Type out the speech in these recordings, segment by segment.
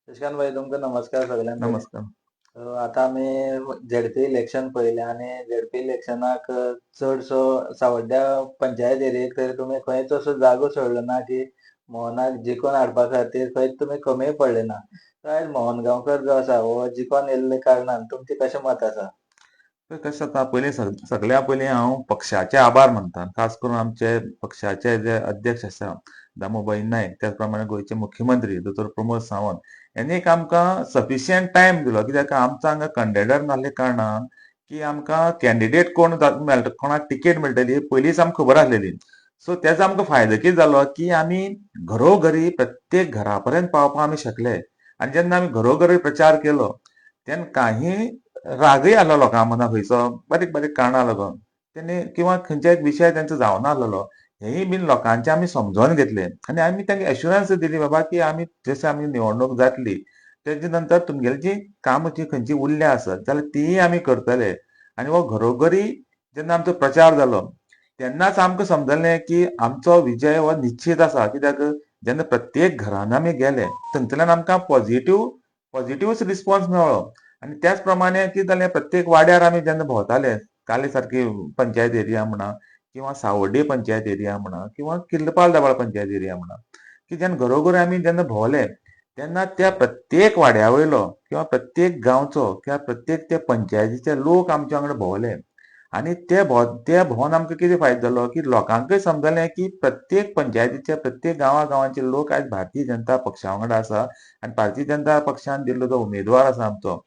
शशिकांत भाई तुमका नमस्कार सगळ्यात पयलीं. नमस्कार. आता आमी झेडपी इलेक्शन पळयलें आनी झेडपी इलेक्शनाक चडसो सावड्ड्या पंचायत एरियेक तरी तुमी खंयच असो जागो सोडलो ना की मोहनाक जिखून हाडपा खातीर खंयच तुमी कमी पडले ना. तर आयज मोहन गांवकर जो आसा हो जिखून येयल्ले कारणान तुमचें कशें मत आसा? तर कशें जाता पयलीं सगळ्या पयलीं हांव पक्षाचे आभार मानता. खास करून आमचे पक्षाचे जे अध्यक्ष आसा दामोबाई नायक, त्याच प्रमाणे गोंयचे मुख्यमंत्री दोतोर प्रमोद सावंत यांनी एक आमकां सफिशियंट टायम दिलो. कित्याक आमचो हांगा कंटेंडर नासले कारणान की आमकां कॅन्डिडेट कोण मेळटा, कोणाक टिकेट मेळटली पयलींच आमकां खबर आसलेली. सो तेजो आमकां फायदो कितें जालो की आमी घरोघरी प्रत्येक घरा पर्यंत पावपाक आमी शकले. आनी जेन्ना आमी घरोघरी प्रचार केलो तेन्ना काही रागय आसलो लोकां मनां खंयचो बारीक बारीक कारणां लागून तेणी किंवा खंयचो एक विशय तेंचो जावना आसलेलो हेय बीन लोकांचे आमी समजोन घेतले आनी आमी तांकां एश्युरन्स दिली बाबा की आमी जशें आमी निवडणूक जातली तेजे नंतर तुमगेली जी कामां जी खंयची उरल्या आसत जाल्यार तीय आमी करतले. आनी हो घरोघरी जेन्ना आमचो प्रचार जालो तेन्नाच आमकां समजलें की आमचो विजय हो निश्चित आसा. कित्याक जेन्ना प्रत्येक घरान आमी गेले थंयसरल्यान आमकां पॉझिटिव्हच रिस्पॉन्स मेळ्ळो. आनी त्याच प्रमाणे कितें जालें प्रत्येक वाड्यार आमी जेन्ना भोंवताले काले सारकी पंचायत एरिया म्हणा किंवा सावड्डे पंचायत एरिया म्हणा किंवा किल्लपाल दाबाळ पंचायत एरिया म्हणा की जेन्ना घरोघरी आमी जेन्ना भोंवले तेन्ना त्या प्रत्येक वाड्या वयलो किंवा प्रत्येक गांवचो किंवा प्रत्येक त्या पंचायतीचे लोक आमचे वांगडा भोंवले. आनी ते भोंवन आमकां कितें फायदो जालो की लोकांकय समजलें की प्रत्येक पंचायतीचे प्रत्येक गांवांचे लोक आयज भारतीय जनता पक्षा वांगडा आसा. आनी भारतीय जनता पक्षान दिल्लो जो उमेदवार आसा आमचो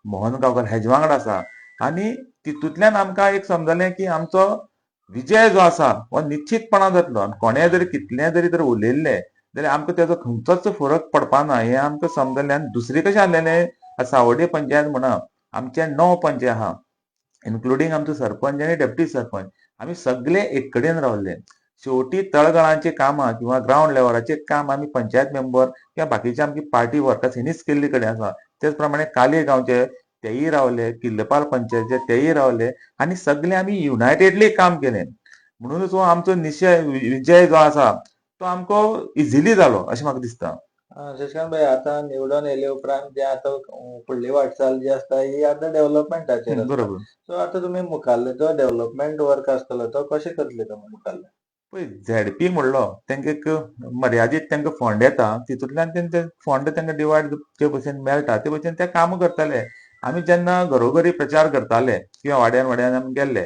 मोहन गांवकर हेजे वांगडा आसा. आनी तितूंतल्यान आमकां एक समजलें की आमचो विजय जो आसा हो निश्चितपणान जातलो. आनी कोणेय जरी कितलेंय जरी तर उलयल्लें जाल्यार आमकां तेजो खंयचोच फरक पडपाना हें आमकां समजलें. आनी दुसरें कशें आसलेलें सावड्डे पंचायत म्हणा आमचे 9 पंच आहा इन्क्लुडींग आमचो सरपंच आनी डेप्युटी सरपंच आमी सगळे एक कडेन रावल्ले. शेवटी तळगळांची कामां किंवा ग्रावंड लेवलाचें काम आमी पंचायत मेंबर किंवा बाकीचे आमची पार्टी वर्कर्स हेणीच केल्ली कडेन आसा. तेच प्रमाणे काले गांवचे तेयी रावले, किल्लपाल पंचायतीचे तेयी रावले आनी सगळे आमी युनायटेडली काम केलें. म्हणूनच हो आमचो विजय जो आसा तो आमकां इजिली जालो अशें म्हाका दिसता. शशिकांत भाई आता निवडून येयले उपरांत जे आता फुडली वाटचाल जी आसता ही आता डेव्हलपमेंटाचेर आसता. बरोबर. सो आता तुमी मुखाल्लो जो डेव्हलपमेंट वर्क आसतलो तो कशें करतले तुमी मुखाल्लो? पळय झेडपी म्हणलो तांकां एक मर्यादीत तांकां फंड येता तितूंतल्यान ते फंड तांकां डिवायड जे भशेन मेळटा ते भशेन ते काम करताले. आमी जेन्ना घरोघरी प्रचार करताले किंवा वाड्यान वाड्यान आमी गेल्ले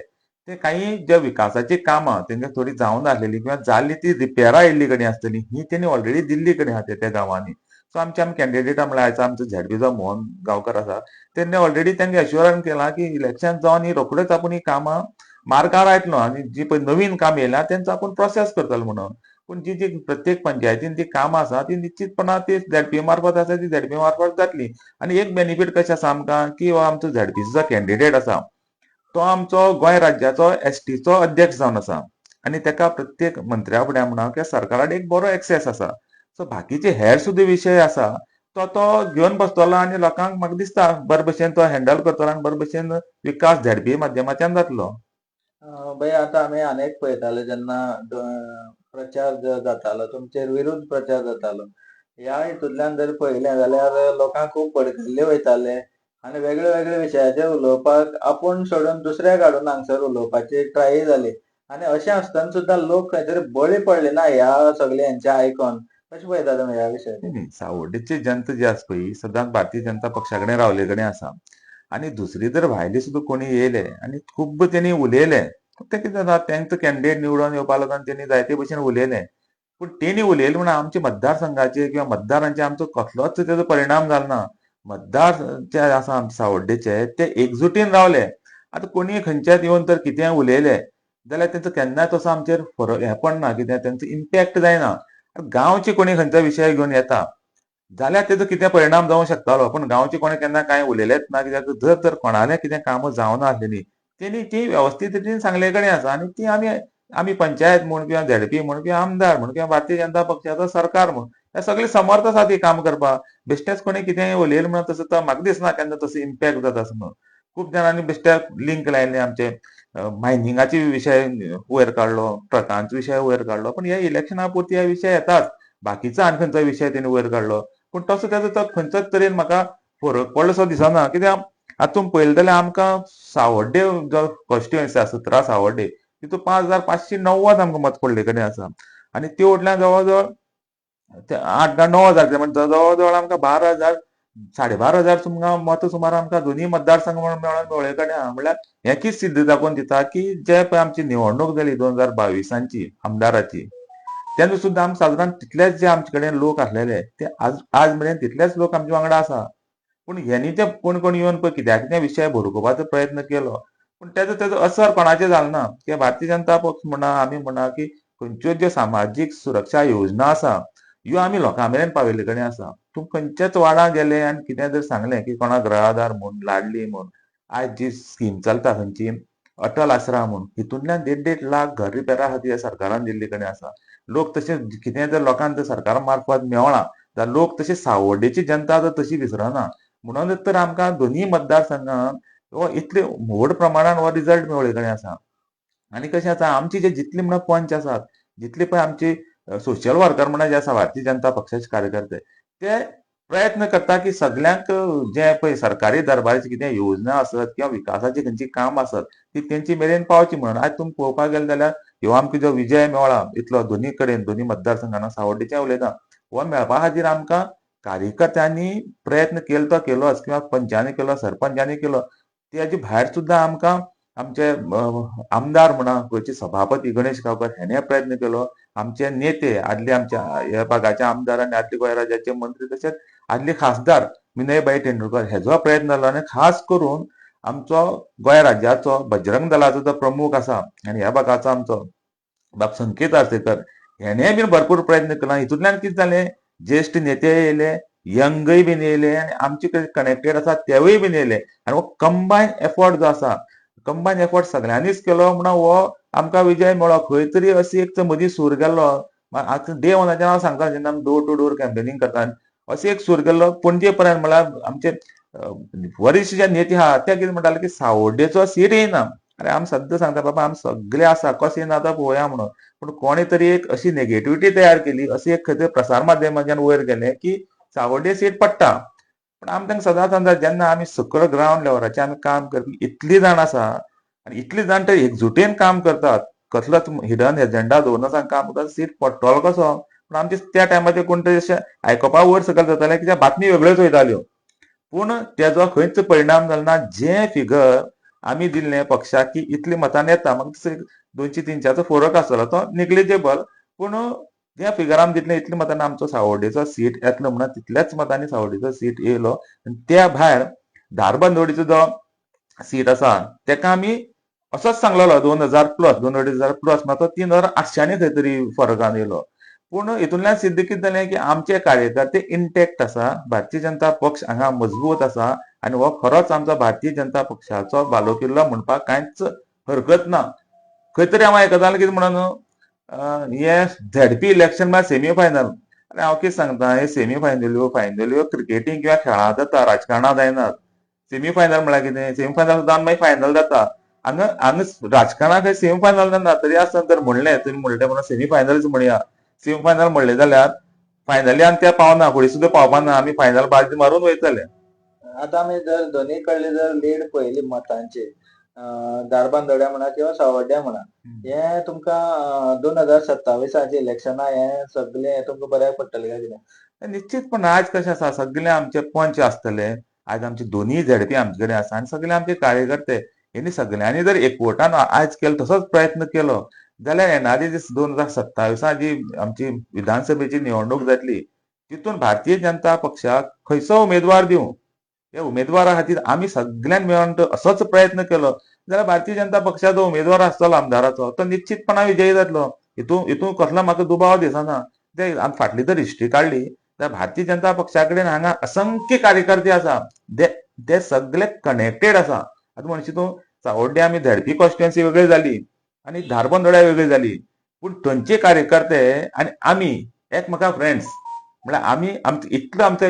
ते काही जे विकासाची कामां तांकां थोडी जावून आसलेली किंवा जाल्ली ती रिपेरां येयल्ली कडेन आसतली ही तेणी ऑलरेडी दिल्ली कडेन आहा त्या गांवांनी. सो आमचे कॅन्डिडेटा म्हळ्यार आयज आमचो झेडपीचो मोहन गांवकर आसा तेणी ऑलरेडी तांकां एश्युरन्स केलां की इलेक्शन जावन ही रोखडेच आपूण ही कामां मार्गार लायतलो आनी जी पळय नवीन काम येयल्या तेंचो आपूण प्रोसेस करतलो म्हणून. पूण जी प्रत्येक पंचायतीन ती कामां आसा ती निश्चितपणान ती झेडपी मार्फत आसा ती झेडपी मार्फत जातली. आनी एक बेनिफीट कशें आसा आमकां की हो आमचो झेडपीचो जो कॅन्डिडेट आसा तो आमचो गोंय राज्याचो एसटीचो अध्यक्ष जावन आसा. आनी ताका प्रत्येक मंत्र्या फुड्यान म्हणा किंवा सरकारा कडेन एक बरो एक्सेस आसा. सो बाकीचे हेर सुद्दां विशय आसा तो घेवन बसतलो आनी लोकांक म्हाका दिसता बरे भशेन तो हँडल करतलो आनी बरे भशेन विकास झेडपी माध्यमांतल्यान जातलो. भाई आता आमी अनेक पळयताले जेन्ना प्रचार जातालो तुमचेर विरुद्ध प्रचार जातालो. ह्या हितूंतल्यान जर पळयलें जाल्यार लोकांक खूब भडकिल्ले वयताले आनी वेगळे वेगळे विशयाचेर उलोवपाक आपूण सोडून दुसऱ्याक हाडून हांगसर उलोवपाची ट्राय जाली. आनी अशें आसतना सुद्दां लोक खंय तरी बळी पडले ना ह्या सगळे हेंचें आयकून. कशें पळयता तुमी ह्या विशयाचेर? सावड्डेची जनता जी आसा पळय सदांच भारतीय जनता पक्षा कडेन रावले कडेन आसा. आनी दुसरी जर भायले सुद्दां कोणी येयले आनी खूब तेणी उलयले ते कितें जाता तेंचो कॅन्डिडेट निवडून येवपा लागून तेणी जायते भशेन उलयले. पूण तेणी उलयले म्हण आमच्या मतदारसंघाचेर किंवा मतदारांचेर आमचो कसलोच तेजो परिणाम जालो ना. मतदार जे आसा आमचे सावड्डेचे ते एकजुटीन रावले. आतां कोणी खंयच्याच येवन तर कितेंय उलयले जाल्यार तेंचो केन्नाय तसो आमचेर फरक हें पडना कित्याक तेंचो इम्पॅक्ट जायना. गांवचे कोणी खंयचो विशय घेवन येता जाल्यार तेजो कितें परिणाम जावंक शकतालो. पूण गांवचे कोणें केन्ना कांय उलयलेंच ना कित्याक जर कोणालें कितें कामां जावना आसलेलीं तेणी ती वेवस्थीत रितीन सांगले कडेन आसा. आनी ती आमी पंचायत म्हूण किंवा झेडपी म्हूण किंवा आमदार म्हूण किंवा भारतीय जनता पक्षाचो सरकार म्हूण हे सगळे समर्थ आसा ती काम करपाक. बेश्टेच कोणी कितेंय उलयलें म्हणून तसो तो म्हाका दिसना केन्ना तसो इम्पॅक्ट जाता असो म्हणून. खूब जाणांनी बेश्टेच लिंक लायले आमचे मायनिंगाचे विशय वयर काडलो, ट्रकांचो विशय वयर काडलो. पूण हे इलेक्शना पुरती हे विशय येतात. बाकीचो आनी खंयचो विशय तेणी वयर काडलो पूण तसो तेजो तो खंयच्याच तरेन म्हाका फरक पडलोसो दिसना. कित्याक आतां तुमी पळयलें जाल्यार आमकां सावड्डे जो कॉन्स्टिट्युएन्सी आसा 17 सावड्डे तितून 5,590 आमकां मत पडले कडेन आसा. आनी ते वटल्यान जवळ जवळ 8 काय 9 हजार म्हणजे जवळ जवळ आमकां 12,000 12,500 सुमार मत सुमार आमकां दोनूय मतदारसंघ मेळोन मेळ्ळे कडेन आहा. म्हणल्यार हें कितें सिद्ध दाखोवन दिता की जे पळय आमची निवडणूक जाली 2022 आमदाराची तेन्ना सुद्दां आमी सादारण तितलेच जे आमचे कडेन लोक आसलेले ते आज मेरेन तितलेच लोक आमचे वांगडा आसा. पूण हेंनी ते कोण येवन पळय कित्याक कितें विशय भडकोवपाचो प्रयत्न केलो. पूण तेजो असर कोणाचेर जालो ना. कित्याक भारतीय जनता पक्ष म्हणा आमी म्हणा की खंयच्यो ज्यो सामाजीक सुरक्षा योजना आसा ह्यो आमी लोकां मेरेन पावयल्ले कडेन आसा. तूं खंयच्याच वाड्यार गेले आनी कितें जर सांगलें की कोणाक गृह आधार म्हूण लाडली म्हूण आयज जी स्कीम चलता खंयची अटल आसरा म्हूण हितूंतल्यान 1.5 लाख घर रिपेरा खातीर सरकारान दिल्ले कडेन आसा. लोक तशे कितें जर लोकांक जर सरकारा मार्फत मेळना जाल्यार लोक तशी सावड्डेची जनता जर तशी विसरना. म्हणूनच तर आमकां दोनूय मतदारसंघांत हो इतले व्हड प्रमाणान हो रिजल्ट मेळ्ळे कडेन आसा. आनी कशें आसा आमची जे जितले म्हणून पंच आसात जितले पळय आमचे सोशल वर्कर म्हणून जे आसा भारतीय जनता पक्षाचे कार्यकर्ते ते प्रयत्न करता की सगळ्यांक जे पळय सरकारी दरबाराची कितें योजना आसत किंवा विकासाची खंयची काम आसत ती तेंची मेरेन पावची म्हणून. आयज तुमी पळोवपाक गेले जाल्यार ह्यो आमकां जो विजय मेळ्ळा इतलो दोनूय कडेन दोनूय मतदारसंघांत सावड्डेचें उलयतां हो मेळपा खातीर आमकां कार्यकर्त्यांनी प्रयत्न केलो तो केलोच किंवा पंचांनी केलो सरपंचांनी केलो. तेजे भायर सुद्दां आमकां आमचे आमदार म्हणा गोंयचे सभापती गणेश गांवकर हेणें प्रयत्न केलो. आमचे नेते आदले आमच्या ह्या भागाचे आमदार आनी आदले गोंय राज्याचे मंत्री तशेंच आदले खासदार विनयभाई तेंडुलकर हेजो प्रयत्न जालो. आनी खास करून आमचो गोंय राज्याचो बजरंग दलाचो जो प्रमुख आसा आनी ह्या भागाचो आमचो बाब संकेत आर्सेकर हेणें बीन भरपूर प्रयत्न केलो. हितूंतल्यान कितें जालें ज्येश्ठ नेते येयले यंगय बीन येयले आनी आमचे कनेक्टेड आसा तेवूय बीन येयले. आनी हो कंबायन एफर्ट जो आसा कंबायन एफर्ट सगळ्यांनीच केलो म्हणून हो आमकां विजय मेळ्ळो. खंय तरी अशी एक मदीं सूर गेल्लो आतां डे वनाचें हांव सांगता जेन्ना आमी डोर टू डोर कॅम्पेनींग करता असो एक सूर गेल्लो पणजे पर्यंत म्हळ्यार आमचे वरिश्ठ जे नेते आहा ते कितें म्हणटाले की सावड्डेचो सीट येयना. अरे आमी सद्दां सांगता बाबा आमी सगळे आसा कशें येना आतां पळोवया म्हणून. पूण कोणे तरी एक अशी नेगेटिविटी तयार केली अशी एक खंय तरी प्रसार माध्यमांतल्यान वयर गेलें की सावड्डे सीट पडटा. पूण आमी तांकां सदांच सांगता जेन्ना आमी सकयल ग्रावंड लेवलाचेर आमी काम करपी इतली जाण आसा आनी इतली जाण ते एकजुटीन काम करतात कसलोच हिडन एजेंडा दवरनासतना काम करतात सीट पडटलो कसो. पूण आमचे त्या टायमाचेर कोण तरी अशें आयकपा वयर सकयल जातालें कित्याक बातमी वेगळ्योच वयताल्यो. पूण तेजो खंयच परिणाम जालो ना. जे फिगर आमी दिल्ले पक्षाक की इतली मतान येता म्हाका दिसता 200-300चो फरक आसतलो तो निग्लिजेबल. पूण ज्या फिगर आमी दितले इतल्या मतान आमचो सावड्डेचो सीट येतलो म्हणून तितल्याच मतांनी सावड्डेचो सीट येयलो. त्या भायर धारबांदोडीचो जो सीट आसा तेका आमी असोच सांगलेलो 2,000 प्लस 2,500 प्लस मात तो 3,800 खंय तरी फरकान येयलो. पूण हितूंतल्यान सिद्ध कितें जालें की आमचे कार्यकर्ते इंटॅक्ट आसा भारतीय जनता पक्ष हांगा मजबूत आसा आनी हो खरोच आमचो भारतीय जनता पक्षाचो बालोकिल्लो म्हणपाक कांयच हरकत ना. खंय तरी हांव आयकतालें कितें म्हणून हे झेडपी इलेक्शन म्हळ्यार सेमी फायनल. आनी हांव कितें सांगता हे सेमी फायनल्यो क्रिकेटींग किंवा खेळांत जाता राजकारणांत जायनात. सेमी फायनल म्हळ्यार कितें सेमी फायनल जावन मागीर फायनल जाता. हांगा राजकारणाक सेमी फायनल जाता तरी आसतना जर म्हणलें तुमी म्हणलें म्हणून सेमी फायनलच म्हणया सेमी फायनल म्हणलें जाल्यार फायनली ते पावना फुडें सुद्दां पावपाना आमी फायनल बाजी मारून वयतले. आता आमी जर दोनूय कडले जर लीड पळयली मतांची धारबांदोड्या म्हणा किंवा सावड्ड्या म्हणा हे तुमकां 2027 इलेक्शनां हे सगळें तुमकां बऱ्याक पडटलें काय कितें? निश्चितपणान आयज कशें आसा सगळे आमचे पंच आसतले आयज आमचे दोनूय झेडपी आमचे कडेन आसा आनी सगळे आमचे कार्यकर्ते हेणी सगळ्यांनी जर एकवटान आयज केलो तसोच प्रयत्न केलो जाल्यार येणारी 2027 जी आमची विधानसभेची निवडणूक जातली तितून भारतीय जनता पक्षाक खंयचो उमेदवार दिवं हे उमेदवारा खातीर आमी सगळ्यांनी मेळोन असोच प्रयत्न केलो जाल्यार भारतीय जनता पक्षाचो उमेदवार आसतलो आमदाराचो तो निश्चितपणान विजयी जातलो. हितून कसलो म्हाका दुबाव दिसना. ते आमी फाटली जर हिस्ट्री काडली जाल्यार भारतीय जनता पक्षा कडेन हांगा असंख्य कार्यकर्ते आसा ते सगळे कनेक्टेड आसा. आतां म्हणशी तूं सावड्डे आमी झेडपी कॉन्स्टिट्युएन्सी वेगळी जाली आनी धारबांदोड्या वेगळी जाली पूण थंयचे कार्यकर्ते आनी आमी एकमेका फ्रेंड्स म्हळ्यार आमी इतलो आमचो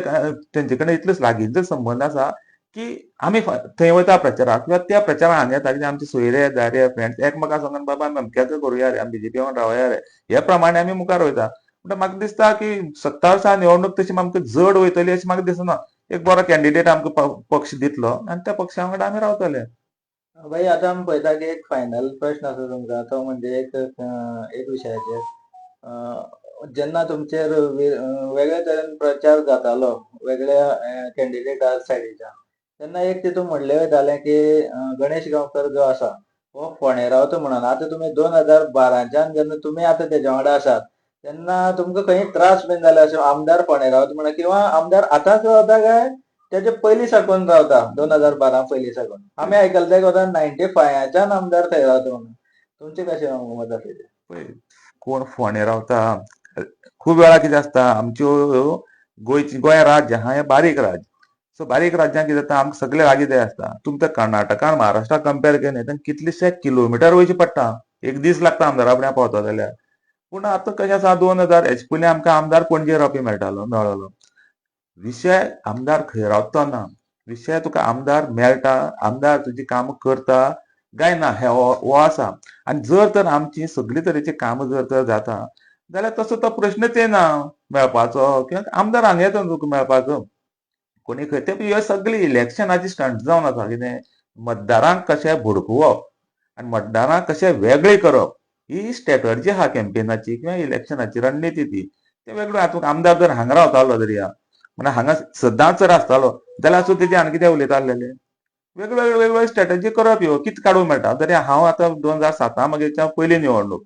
तेंचे कडेन इतलो लागींचो संबंद आसा की आमी थंय वता प्रचाराक किंवा त्या प्रचाराक हांगा येता कितें आमचे सोयरे दारे फ्रेंड्स एकमेका सांगून बाबा आमी अमक्याचो करुया रे आमी बीजेपी वांगडा रावया रे हे प्रमाणे आमी मुखार वयता. म्हणटा म्हाका दिसता की 17 निवडणूक तशी आमकां जड वयतली अशी म्हाका दिसना. एक बरो कॅन्डिडेट आमकां पक्ष दितलो आनी त्या पक्षा वांगडा आमी रावतले. भाई आता आमी पळयता की एक फायनल प्रश्न आसा तुमकां तो म्हणजे एक विशयाचेर जेन्ना तुमचेर वेगळे तरेन प्रचार जातालो वेगळ्या कॅन्डिडेटा सायडीच्यान तेन्ना एक तितून म्हणलें वयतालें की गणेश गांवकर जो आसा हो फोंडे रावता म्हणून. आतां तुमी 2012च्यान जेन्ना तुमी आतां तेज्या वांगडा आसात तेन्ना तुमकां खंय त्रास बीन जाले अशें आमदार फोंडे रावता म्हणून किंवा आमदार आतांच रावता काय तेजे पयलीं साकून रावता 2012 पयलीं साकून? आमी आयकलां ते 95च्यान आमदार थंय रावता म्हणून. तुमचें कशें मत आसा तेजेर? पळय, कोण फोंडे रावता खूब वेळा कितें आसता आमच्यो गोंय राज्य आहा हें बारीक राज्य. सो बारीक राज्यांत कितें जाता आमकां सगळे लागीं जाय आसता. तुमकां कर्नाटका महाराष्ट्रा कंपेर केलें तेन्ना कितलेशे किलोमिटर वयचें पडटा. एक दीस लागता आमदारा फुड्यान पावता जाल्यार. पूण आतां कशें आसा 2000 हेचे पयलीं आमकां आमदार पणजे रावपी मेळ्ळलो. विशय आमदार खंय रावता तो ना. विशय तुका आमदार मेळटा, आमदार तुजी कामां करता काय ना हो आसा. आनी जर तर आमची सगळे तरेची कामां जर तर जाता जाल्यार तसो तो प्रश्नच येना मेळपाचो किंवां आमदार हांगा येता तुका मेळपाक. कोणी खंय ते ह्यो सगळी इलेक्शनाची स्टंट जावन आसा. कितें मतदारांक कशें भडकोवप आनी मतदारांक कशें वेगळें करप ही स्ट्रॅटर्जी आहा कॅम्पेनाची किंवां इलेक्शनाची रणनिती ती. ते वेगळ्यो आहा. तुका आमदार जर हांगा रावतालो जर या म्हणल्यार हांगा सदांच जर आसतालो जाल्यार सुद्दां तेजे आनी कितें उलयता आसलेले. वेगवेगळ्यो स्ट्रॅटजी करप ह्यो कितें काडूंक मेळटा. जरी हांव आतां 2007 मागीरच्या पयली निवडणूक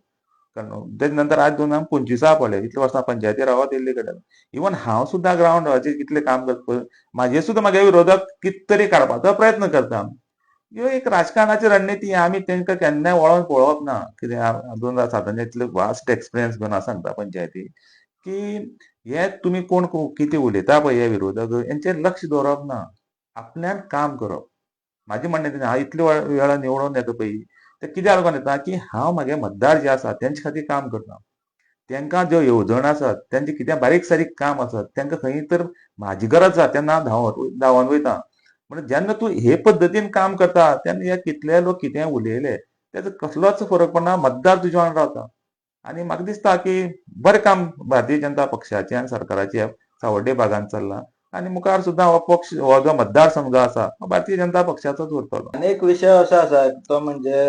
तेजे नंतर आज 2025 पडले. इतले वर्सां पंचायती रावत येयल्ले कडेन इवन हांव सुद्दां ग्रावंड लेवलाचेर कितलें काम करता पळय म्हाजे सुद्दां म्हागे विरोधक कितें तरी काडपाचो प्रयत्न करता. ह्यो एक राजकारणाची रणनिती आमी तेंकां केन्नाय वळोन पळोवप ना. कितें 2007 इतले वास्ट एक्सपिरियन्स घेवन हांव सांगता पंचायती की हे तुमी कोण कितें उलयता पळय हे विरोधक हेंचेर लक्ष दवरप ना. आपल्यान काम करप. म्हाजें म्हणणें कितें हांव इतले वेळा निवडून येता पळय ते कित्याक लागून येता की हांव म्हागे मतदार जे आसा तेंचे खातीर काम करता. तेंकां ज्यो येवजण आसात तेंचें कितें बारीक सारीक काम आसत तेंकां खंय तर म्हाजी गरज आसा तेन्ना हांव धांवोन वयता. म्हणून जेन्ना तूं हे पद्दतीन काम करता तेन्ना हे कितले लोक कितें उलयले तेजो कसलोच फरक पडना. मतदार तुजे वांगडा रावता. आनी म्हाका दिसता की बरें काम भारतीय जनता पक्षाचें आनी सरकाराचें सावर्डे भागांत चल्लां. आनी मुखार सुद्दां हो पक्ष हो जो मतदारसंघ जो आसा हो भारतीय जनता पक्षाचोच उरतलो. आनी एक विशय असो आसा तो म्हणजे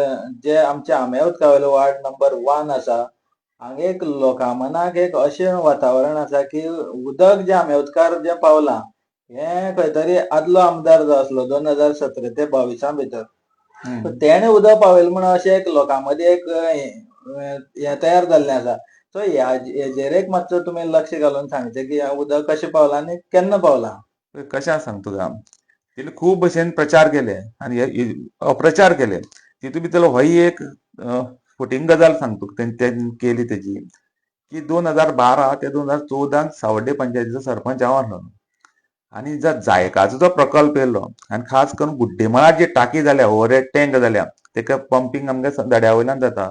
जे आमचे आंबे उदकावयलो वार्ड नंबर 1 आसा हांगा एक लोकां मनाक एक अशें वातावरण आसा की उदक जे आंबे उदकार जे पावलां हे खंय तरी आदलो आमदार जो आसलो 2017 ते 22 भितर तेणे उदक पावयलें म्हणून अशें एक लोकां मदीं एक हें तयार जाल्लें आसा. सो हेजेर एक मातसो तुमी लक्ष घालून सांगचें की हें उदक कशें पावलां आनी केन्ना पावलां. कशें सांग तुका तेणी खूब भशेन प्रचार केले आनी अप्रचार केले. तितून भितर होय एक फटींग गजाल सांगता तुका तेणी केली तेजी की 2012 ते 2014 सावर्डे पंचायतीचो सरपंच हांव आसलों. आनी जो जायकाचो जो प्रकल्प येयल्लो आनी खास करून गुड्डेमाळार जी टाकी जाल्या ओवरहेड टँक जाल्या तेका पंपिंग आमच्या दड्या वयल्यान जाता.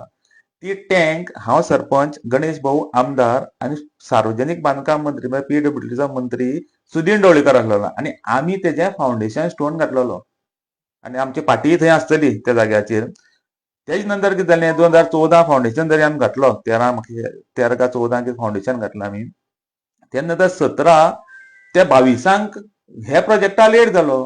ती टँक हांव सरपंच गणेश भाऊ आमदार आनी सार्वजनीक बांदकाम मंत्री म्हळ्यार पीडब्ल्यूडीचो मंत्री सुदीन ढवळीकर आसलेलो आनी आमी तेजें फावंडेशन स्टोन घातलेलो आनी आमची पार्टी थंय आसतली त्या जाग्याचेर. तेज नंतर कितें जालें 2014 फावंडेशन जरी आमी घातलो 13 काय 14 फावंडेशन घातलें आमी तेन्ना नंतर 17 ते 22 हे प्रोजेक्टा लेट जालो.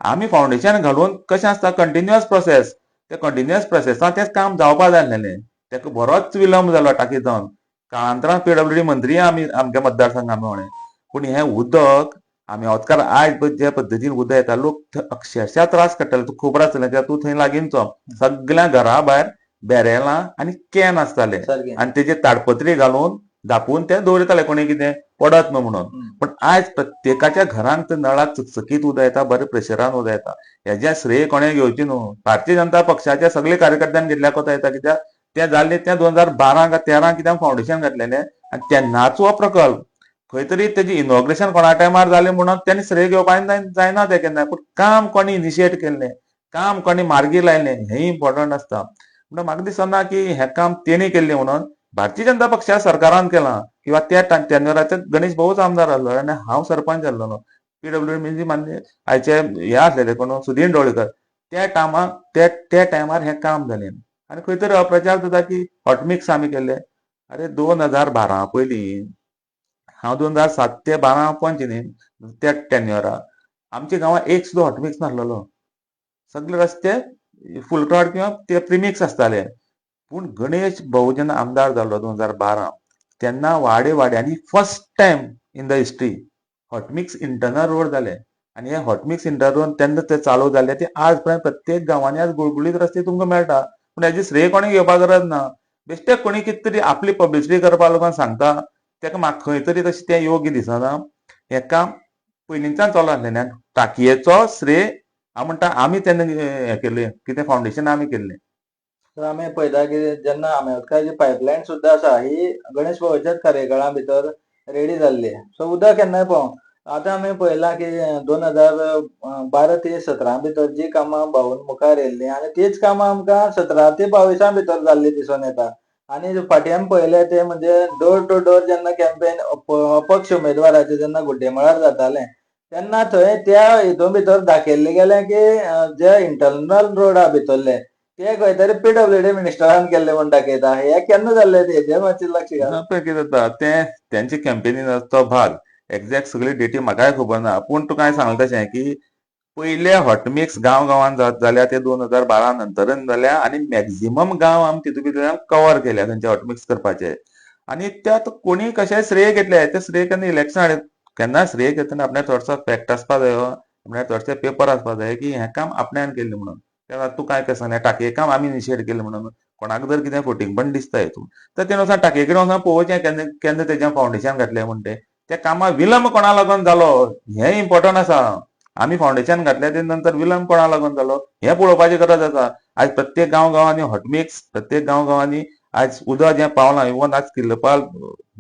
आमी फावंडेशन घालून कशें आसता कंटिन्युअस प्रोसेस त्या कंटिन्युअस प्रोसेसान तें काम जावपा जाय आसलेलें. तेका बरोच विलंब जालो टाकी जावन. काळांतरान पीडब्ल्यूडी मंत्री आमी आमच्या मतदारसंघां मेवणें. पूण हें उदक आमी उदकार आयज जे पद्दतीन उदक येता लोक अक्षरशा त्रास काडटाले. तुका खबर आसतलें कित्याक तूं थंय लागींचो. सगळ्या घरा भायर बॅरेलां आनी कॅन आसताले आनी तेजेर ताडपत्री घालून धापून ते दवरताले कोणी कितें पडत न्हू म्हणून. पण आयज प्रत्येकाच्या घरांत नळाक चकचकीत उदक येता बरें प्रेशरान उदक येता. हेजें श्रेय कोणें घेवचें न्हू. भारतीय जनता पक्षाच्या सगळे कार्यकर्त्यांनी घेतल्या कोता येता कित्याक तें जाल्लें तें 2012 काय 13 कित्याक फावंडेशन घातलेलें आनी तेन्नाचो हो प्रकल्प खंय तरी तेजें इनॉग्रेशन कोणा टायमार जालें म्हणून तेणी श्रेय घेवपाक जायना तें केन्ना. पूण काम कोणी इनिशिएट केल्लें काम कोणी मार्गी लायलें हें इम्पॉर्टंट आसता. म्हणून म्हाका दिसना की हें काम तेणी केल्लें म्हणून भारतीय जनता पक्षा सरकारान केलां किंवा त्या तेन्नाराचे गणेश भाऊच आमदार आसलो आनी हांव सरपंच आसलोलो. पीडब्ल्यूडी म्हणजे मान्य आयचे हे आसलेले कोण सुदीन ढवळीकर त्या टायमार हें काम जालें. आनी खंय तरी अप्रचार जाता की हॉटमिक्स आमी केले अरे 2012 पयलीं हांव 2007 ते 12 पंच न्ही त्या टेन्युअराक आमच्या गांवांत एक सुद्दां हॉटमिक्स नासलेलो. सगळे रस्ते फुल क्राउड किंवा ते प्रिमिक्स आसताले. पूण गणेश भाऊ जेन्ना आमदार जालो 2012 तेन्ना वाडे वाड्यांनी first time in the history hot mix internal road जाले. आनी हे हॉटमिक्स इंटर्नल रोड तेन्ना ते चालू जाले ते आज पर्यंत प्रत्येक गांवांनी आज गुळगुळीत रस्ते तुमकां मेळटा. पूण हेजे श्रेय कोणें घेवपाक गरज ना. बेश्टेच कोणी कितें तरी आपली पब्लिसिटी करपाक लागून सांगता तेका म्हाका खंय तरी तशें तें योग्य दिसना. हें काम पयलींच्यान चालू आसलेलें आनी टाकयेचो श्रेय हांव म्हणटा आमी तेन्ना हें केल्लें कितें फावंडेशन आमी केल्लें. तर आमी पळयता की जेन्ना आंबे उदकाची पायपलायन सुद्दां आसा ही गणेश भाऊच्याच कार्यकाळा भितर रेडी जाल्ली. सो उदक केन्नाय पावों. आतां आमी पळयलां की 2012 ते 17 भितर जी कामां भाऊन मुखार येयल्लीं आनी तीच कामां आमकां 17 ते 22 भितर जाल्ली दिसून येता. आनी फाटीं पळयलें तें म्हणजे डोर टू डोर जेन्ना कॅम्पेन अपक्ष उमेदवाराचें जेन्ना गुड्डेमळार जातालें तेन्ना थंय त्या हितून भितर दाखयल्लें गेलें की जे इंटर्नल रोड आहा भितरले ते खंय तरी पीडब्ल्यूडी मिनिस्टरान केल्ले म्हूण दाखयता. हे केन्ना जाल्लें हेजेर मातशें लक्ष घाल. पळय कितें जाता तें तेंचे कॅम्पेनीन तो भाग एक्झॅक्ट सगळी डेटी म्हाकाय खबर ना. पूण तुका हांवें सांगलें तशें की पयले हॉटमिक्स गांव गांवांत जाल्या ते 2012 नंतरन जाल्या आनी मॅक्झिमम गांव आमी तितून भितर कव्हर केल्या खंयचे हॉटमिक्स करपाचे. आनी त्यात कोणी कशें श्रेय घेतले ते श्रेय केन्ना इलेक्शन हाडून केन्ना श्रेय घेतना आपल्याक थोडोसो फॅक्ट आसपा जायो. आपल्याक थोडेशे पेपर आसपा जाय की हें काम आपल्यान केल्लें म्हणून. तेन्ना तूं काय सांगलें टाकये काम आमी इनिशिएट केलें म्हणून. कोणाक जर कितें फटींगपण दिसता हितून तर तेणें वचोन टाकयेकडेन वचोन पळोवचें केन्ना केन्ना तेजें फावंडेशन घातलें म्हूण तें. त्या कामाक विलंब कोणा लागून जालो हें इम्पॉर्टंट आसा. आमी फावंडेशन घातलें ते नंतर विलंब कोणा लागून जालो हें पळोवपाची गरज आसा. आयज प्रत्येक गांव गांवांनी हॉटमिक्स प्रत्येक गांव गांवांनी आयज उदक जें पावलां इवन आज किल्लपाल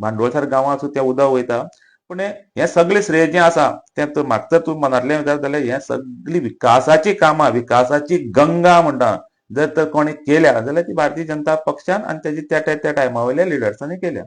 भांडोळ सारके गांवां आसूं तें उदक वयता. पूण हें सगळें श्रेय जें आसा तें म्हाका जर तूं मनांतलें विचार जाल्यार हें सगळीं विकासाची कामां विकासाची गंगा म्हणटा जर तर कोणी केल्या जाल्यार ती भारतीय जनता पक्षान आनी तेजी त्या टायमा वयल्या लिडर्सांनी केल्या.